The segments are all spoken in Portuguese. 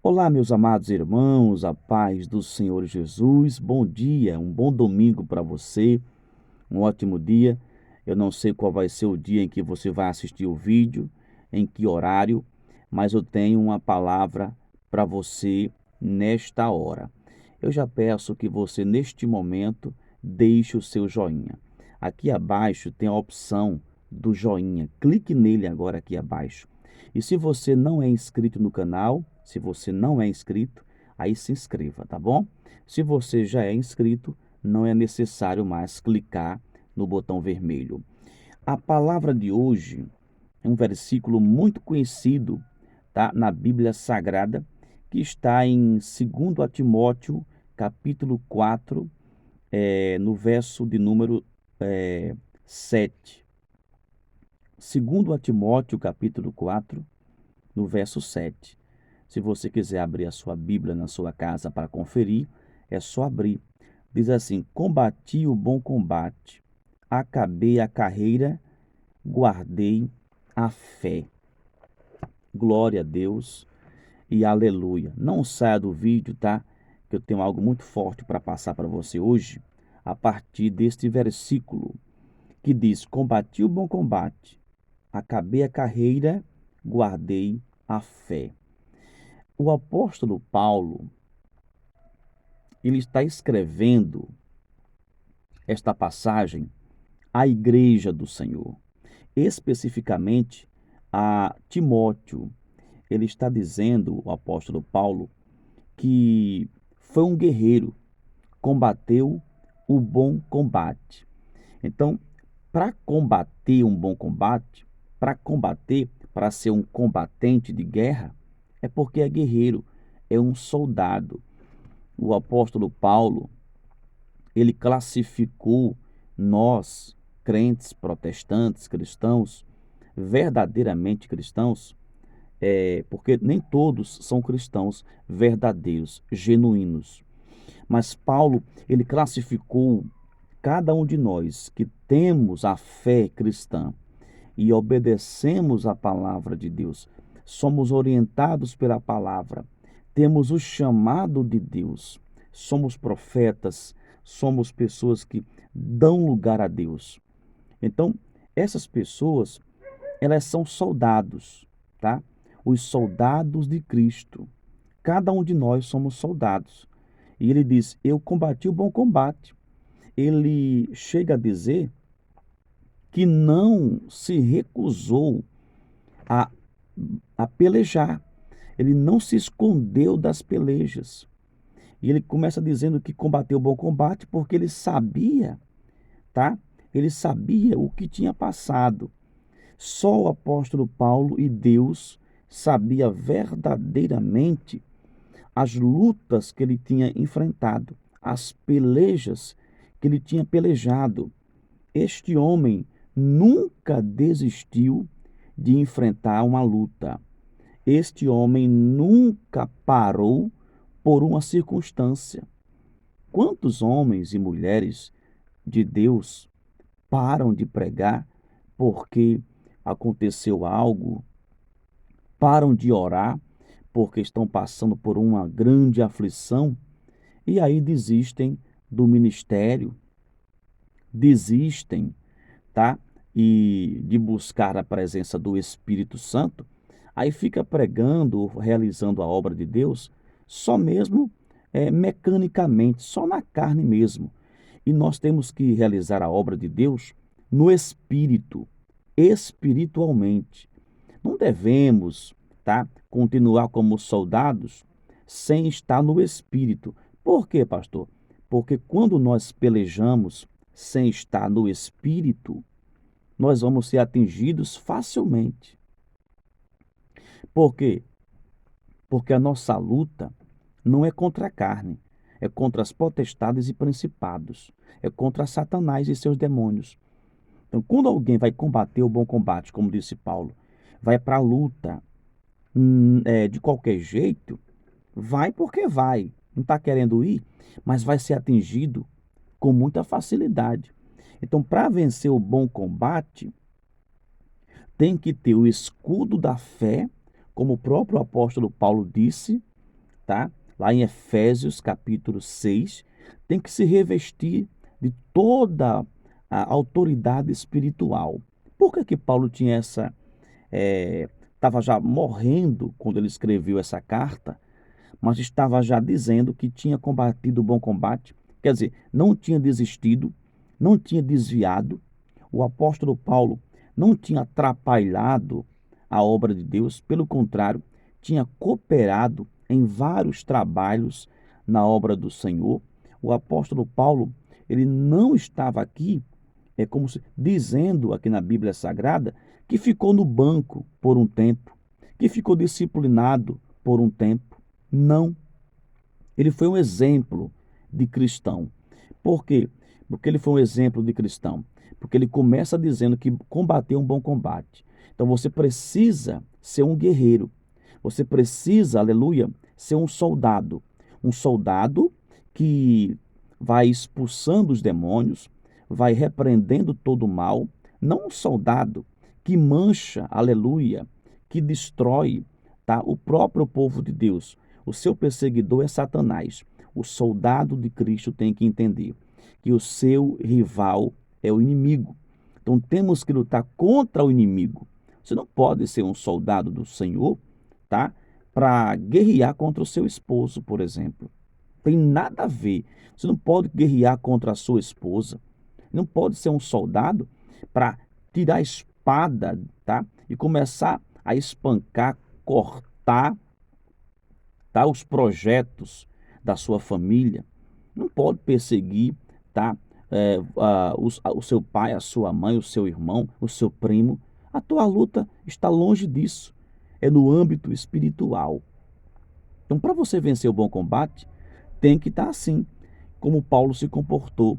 Olá, meus amados irmãos, a paz do Senhor Jesus. Bom dia, um bom domingo para você, um ótimo dia. Eu não sei qual vai ser o dia em que você vai assistir o vídeo, em que horário, mas eu tenho uma palavra para você nesta hora. Eu já peço que você, neste momento, deixe o seu joinha. Aqui abaixo tem a opção do joinha. Clique nele agora aqui abaixo. E se você não é inscrito no canal, se você não é inscrito, aí se inscreva, tá bom? Se você já é inscrito, não é necessário mais clicar no botão vermelho. A palavra de hoje é um versículo muito conhecido, tá, na Bíblia Sagrada, que está em 2 Timóteo, capítulo 4, no verso de número 7. 2 Timóteo, capítulo 4, no verso 7. Se você quiser abrir a sua Bíblia na sua casa para conferir, é só abrir. Diz assim: Combati o bom combate, acabei a carreira, guardei a fé. Glória a Deus e aleluia. Não saia do vídeo, tá? Que eu tenho algo muito forte para passar para você hoje, a partir deste versículo que diz: Combati o bom combate, acabei a carreira, guardei a fé. O apóstolo Paulo, ele está escrevendo esta passagem à igreja do Senhor, especificamente a Timóteo. Ele está dizendo, o apóstolo Paulo, que foi um guerreiro, combateu o bom combate. Então, para combater um bom combate, para ser um combatente de guerra, é porque é guerreiro, é um soldado. O apóstolo Paulo, ele classificou nós, crentes, protestantes, cristãos, verdadeiramente cristãos, porque nem todos são cristãos verdadeiros, genuínos. Mas Paulo, ele classificou cada um de nós que temos a fé cristã e obedecemos a palavra de Deus, somos orientados pela palavra, temos o chamado de Deus, somos profetas, somos pessoas que dão lugar a Deus. Então, essas pessoas, elas são soldados, tá? Os soldados de Cristo. Cada um de nós somos soldados. E ele diz: Eu combati o bom combate. Ele chega a dizer que não se recusou a, a pelejar. Ele não se escondeu das pelejas. E ele começa dizendo que combateu o bom combate porque ele sabia, tá? Ele sabia o que tinha passado. Só o apóstolo Paulo e Deus sabia verdadeiramente as lutas que ele tinha enfrentado, as pelejas que ele tinha pelejado. Este homem nunca desistiu de enfrentar uma luta. Este homem nunca parou por uma circunstância. Quantos homens e mulheres de Deus param de pregar porque aconteceu algo, param de orar porque estão passando por uma grande aflição e aí desistem do ministério, desistem, tá? E de buscar a presença do Espírito Santo, aí fica pregando, realizando a obra de Deus, só mesmo mecanicamente, só na carne mesmo. E nós temos que realizar a obra de Deus no Espírito, espiritualmente. Não devemos, tá, continuar como soldados sem estar no Espírito. Por quê, pastor? Porque quando nós pelejamos sem estar no Espírito, nós vamos ser atingidos facilmente. Por quê? Porque a nossa luta não é contra a carne, é contra as potestades e principados, é contra Satanás e seus demônios. Então, quando alguém vai combater o bom combate, como disse Paulo, vai para a luta de qualquer jeito, vai porque vai. Não está querendo ir, mas vai ser atingido com muita facilidade. Então, para vencer o bom combate, tem que ter o escudo da fé, como o próprio apóstolo Paulo disse, tá? Lá em Efésios capítulo 6, tem que se revestir de toda a autoridade espiritual. Por que que Paulo tinha essa, estava já morrendo quando ele escreveu essa carta, mas estava já dizendo que tinha combatido o bom combate, quer dizer, não tinha desistido, não tinha desviado. O apóstolo Paulo não tinha atrapalhado a obra de Deus, pelo contrário, tinha cooperado em vários trabalhos na obra do Senhor. O apóstolo Paulo, ele não estava aqui, é como se dizendo aqui na Bíblia Sagrada, que ficou no banco por um tempo, que ficou disciplinado por um tempo. Não. Ele foi um exemplo de cristão. Por quê? Porque ele foi um exemplo de cristão. Porque ele começa dizendo que combateu um bom combate. Então você precisa ser um guerreiro. Você precisa, aleluia, ser um soldado. Um soldado que vai expulsando os demônios, vai repreendendo todo o mal. Não um soldado que mancha, aleluia, que destrói, tá, o próprio povo de Deus. O seu perseguidor é Satanás. O soldado de Cristo tem que entender que o seu rival é o inimigo. Então temos que lutar contra o inimigo. Você não pode ser um soldado do Senhor, tá? Para guerrear contra o seu esposo, por exemplo. Tem nada a ver. Você não pode guerrear contra a sua esposa. Não pode ser um soldado para tirar a espada, tá? E começar a espancar, cortar, tá, os projetos da sua família. Não pode perseguir, tá, o seu pai, a sua mãe, o seu irmão, o seu primo. A tua luta está longe disso. É no âmbito espiritual. Então, para você vencer o bom combate, tem que estar assim, como Paulo se comportou,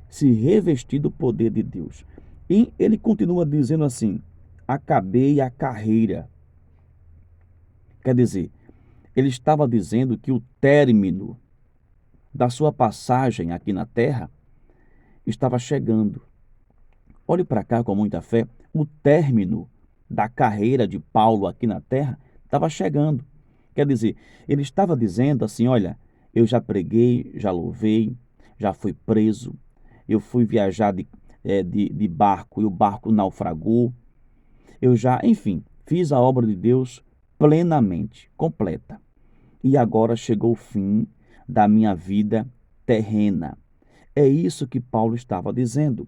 se revestir do poder de Deus. E ele continua dizendo assim: acabei a carreira. Quer dizer, ele estava dizendo que o término da sua passagem aqui na terra estava chegando. Olhe para cá com muita fé. O término da carreira de Paulo aqui na terra estava chegando. Quer dizer, ele estava dizendo assim: olha, eu já preguei, já louvei, já fui preso, eu fui viajar de barco e o barco naufragou. Eu já, enfim, fiz a obra de Deus plenamente, completa. E agora chegou o fim da minha vida terrena. É isso que Paulo estava dizendo,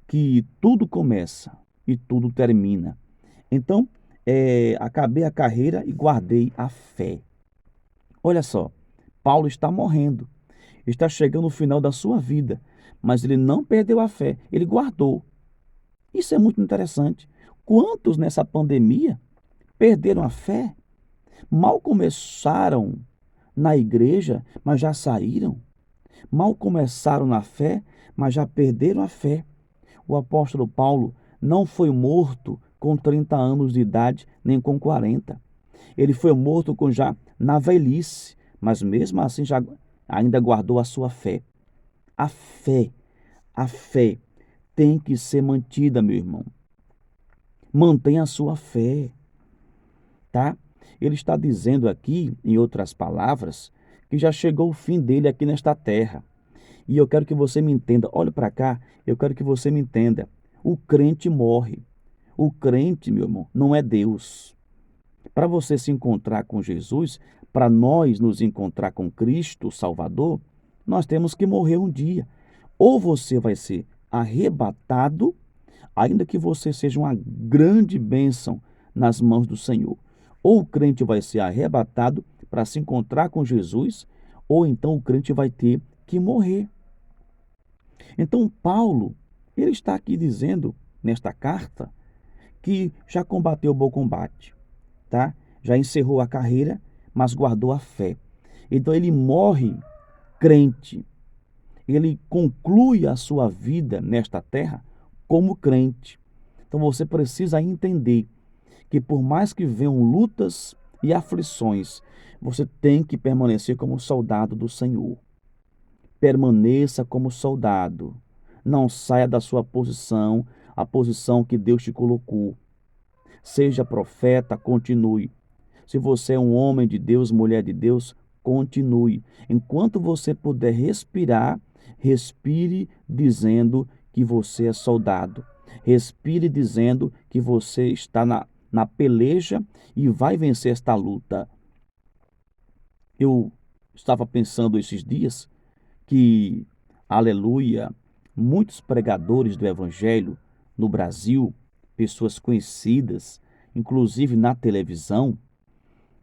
que tudo começa e tudo termina. Então, acabei a carreira e guardei a fé. Olha só, Paulo está morrendo, está chegando o final da sua vida, mas ele não perdeu a fé, ele guardou. Isso é muito interessante. Quantos nessa pandemia perderam a fé? Mal começaram na igreja, mas já saíram. Mal começaram na fé, mas já perderam a fé. O apóstolo Paulo não foi morto com 30 anos de idade, nem com 40. Ele foi morto já na velhice, mas mesmo assim já ainda guardou a sua fé. A fé, a fé tem que ser mantida, meu irmão. Mantenha a sua fé, tá? Ele está dizendo aqui, em outras palavras, que já chegou o fim dele aqui nesta terra. E eu quero que você me entenda. Olhe para cá, eu quero que você me entenda. O crente morre. O crente, meu irmão, não é Deus. Para você se encontrar com Jesus, para nós nos encontrar com Cristo, o Salvador, nós temos que morrer um dia. Ou você vai ser arrebatado, ainda que você seja uma grande bênção nas mãos do Senhor. Ou o crente vai ser arrebatado para se encontrar com Jesus, ou então o crente vai ter que morrer. Então, Paulo, ele está aqui dizendo, nesta carta, que já combateu o bom combate, tá? Já encerrou a carreira, mas guardou a fé. Então, ele morre crente. Ele conclui a sua vida nesta terra como crente. Então, você precisa entender que por mais que venham lutas e aflições, você tem que permanecer como soldado do Senhor. Permaneça como soldado. Não saia da sua posição, a posição que Deus te colocou. Seja profeta, continue. Se você é um homem de Deus, mulher de Deus, continue. Enquanto você puder respirar, respire dizendo que você é soldado. Respire dizendo que você está na peleja e vai vencer esta luta. Eu estava pensando esses dias que, aleluia, muitos pregadores do Evangelho no Brasil, pessoas conhecidas, inclusive na televisão,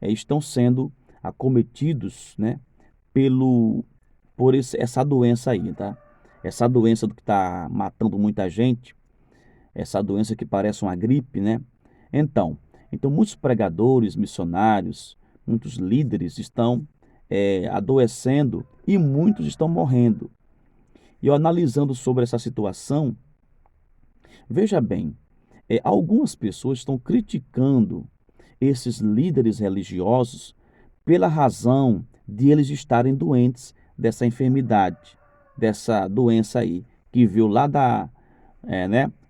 estão sendo acometidos, né, por essa doença aí, tá? Essa doença que está matando muita gente, essa doença que parece uma gripe, né? Então, então muitos pregadores, missionários, muitos líderes estão adoecendo e muitos estão morrendo. E eu analisando sobre essa situação, veja bem, algumas pessoas estão criticando esses líderes religiosos pela razão de eles estarem doentes dessa enfermidade, dessa doença aí, que veio lá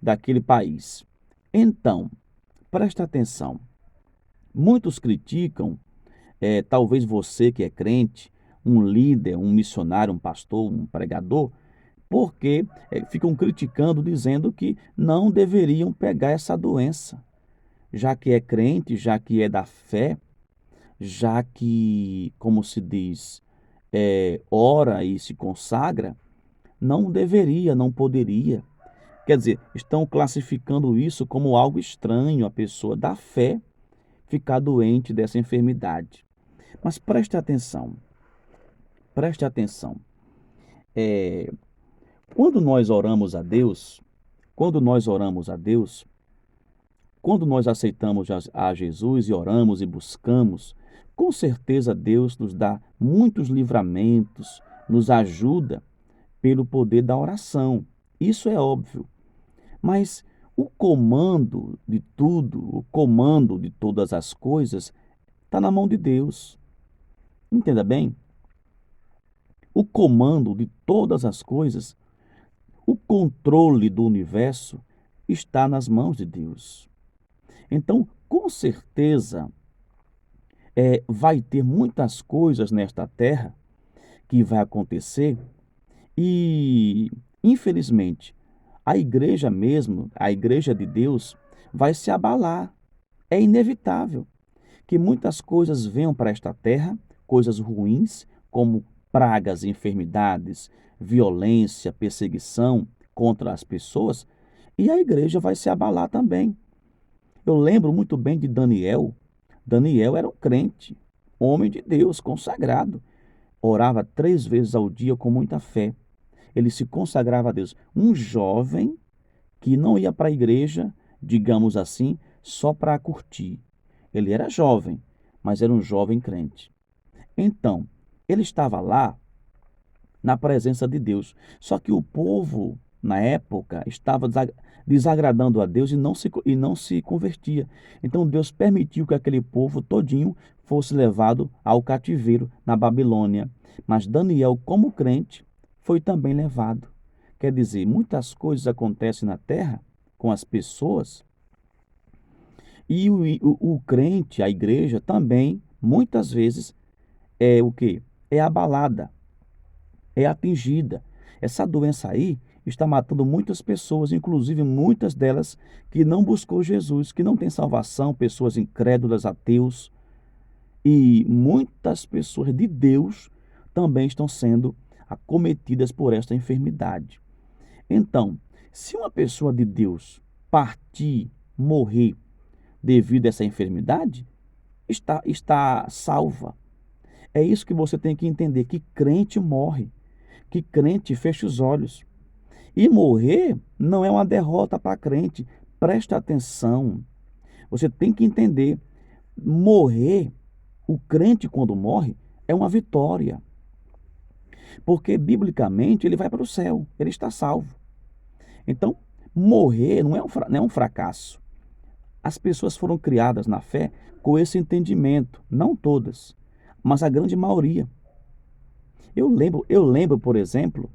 daquele país. Então, presta atenção. Muitos criticam, talvez você que é crente, um líder, um missionário, um pastor, um pregador, porque ficam criticando, dizendo que não deveriam pegar essa doença, já que é crente, já que é da fé, já que, como se diz, ora e se consagra, não deveria, não poderia. Quer dizer, estão classificando isso como algo estranho, a pessoa da fé ficar doente dessa enfermidade. Mas preste atenção. É, quando nós oramos a Deus, quando nós oramos a Deus, quando nós aceitamos a Jesus e oramos e buscamos, com certeza Deus nos dá muitos livramentos, nos ajuda pelo poder da oração. Isso é óbvio. Mas o comando de tudo, o comando de todas as coisas, está na mão de Deus. Entenda bem? O comando de todas as coisas, o controle do universo está nas mãos de Deus. Então, com certeza, vai ter muitas coisas nesta terra que vai acontecer e, infelizmente, a igreja mesmo, a igreja de Deus, vai se abalar. É inevitável que muitas coisas venham para esta terra, coisas ruins, como pragas, enfermidades, violência, perseguição contra as pessoas, e a igreja vai se abalar também. Eu lembro muito bem de Daniel. Daniel era um crente, homem de Deus, consagrado. Orava 3 vezes ao dia com muita fé. Ele se consagrava a Deus. Um jovem que não ia para a igreja, digamos assim, só para curtir. Ele era jovem, mas era um jovem crente. Então, ele estava lá na presença de Deus. Só que o povo, na época, estava desagradando a Deus e não se convertia. Então Deus permitiu que aquele povo todinho fosse levado ao cativeiro na Babilônia. Mas Daniel, como crente, foi também levado. Quer dizer, muitas coisas acontecem na terra com as pessoas e o crente, a igreja, também, muitas vezes, é o quê? É abalada, é atingida. Essa doença aí está matando muitas pessoas, inclusive muitas delas que não buscou Jesus, que não tem salvação, pessoas incrédulas, ateus, e muitas pessoas de Deus também estão sendo acometidas por esta enfermidade. Então, se uma pessoa de Deus partir, morrer devido a essa enfermidade, está salva. É isso que você tem que entender, que crente morre, que crente fecha os olhos. E morrer não é uma derrota para crente. Presta atenção. Você tem que entender, morrer, o crente quando morre, é uma vitória. Porque biblicamente ele vai para o céu, ele está salvo. Então, morrer não é um fracasso. As pessoas foram criadas na fé com esse entendimento, não todas, mas a grande maioria. Eu lembro, por exemplo,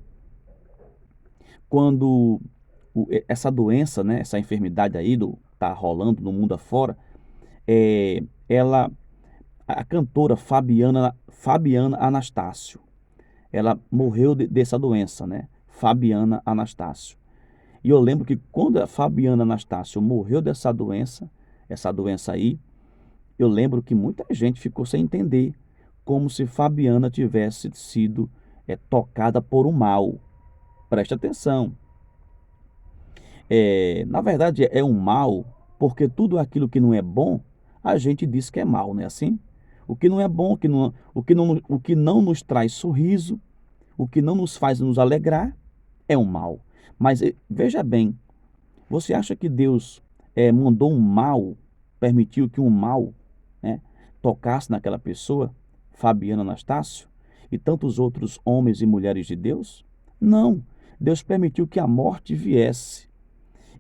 quando essa doença, né, essa enfermidade aí tá rolando no mundo afora, ela a cantora Fabiana Anastácio. Ela morreu dessa doença, né? Fabiana Anastácio. E eu lembro que quando a Fabiana Anastácio morreu dessa doença, essa doença aí, eu lembro que muita gente ficou sem entender, como se Fabiana tivesse sido tocada por um mal. Preste atenção. Na verdade, é um mal, porque tudo aquilo que não é bom, a gente diz que é mal, não é assim? O que não é bom, o que não nos traz sorriso, o que não nos faz nos alegrar, é um mal. Mas veja bem, você acha que Deus mandou um mal, permitiu que um mal, né, tocasse naquela pessoa, Fabiana Anastácio, e tantos outros homens e mulheres de Deus? Não. Deus permitiu que a morte viesse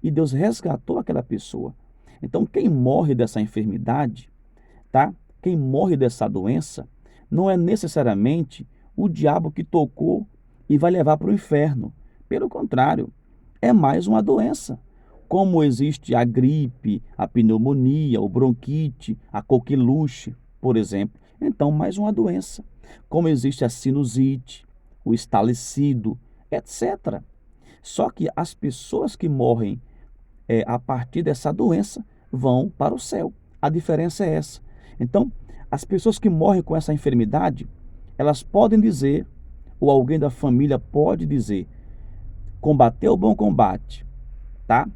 e Deus resgatou aquela pessoa. Então, quem morre dessa enfermidade, tá? Quem morre dessa doença, não é necessariamente o diabo que tocou e vai levar para o inferno. Pelo contrário, é mais uma doença. Como existe a gripe, a pneumonia, o bronquite, a coqueluche, por exemplo. Então, mais uma doença. Como existe a sinusite, o estalecido, etc. Só que as pessoas que morrem a partir dessa doença vão para o céu. A diferença é essa. Então, as pessoas que morrem com essa enfermidade, elas podem dizer, ou alguém da família pode dizer, combateu o bom combate, tá?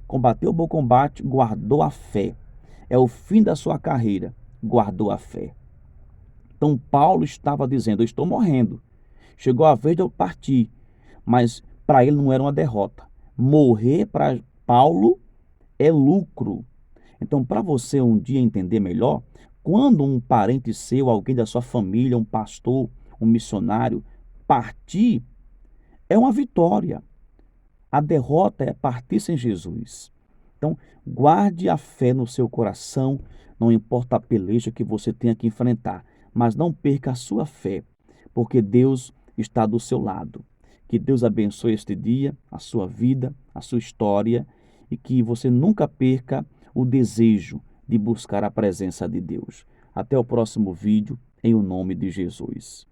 Combateu o bom combate, guardou a fé. É o fim da sua carreira, guardou a fé. Então, Paulo estava dizendo, eu estou morrendo. Chegou a vez de eu partir, mas para ele não era uma derrota. Morrer para Paulo é lucro. Então, para você um dia entender melhor, quando um parente seu, alguém da sua família, um pastor, um missionário, partir, é uma vitória. A derrota é partir sem Jesus. Então, guarde a fé no seu coração, não importa a peleja que você tenha que enfrentar, mas não perca a sua fé, porque Deus está do seu lado. Que Deus abençoe este dia, a sua vida, a sua história e que você nunca perca o desejo de buscar a presença de Deus. Até o próximo vídeo, em o nome de Jesus.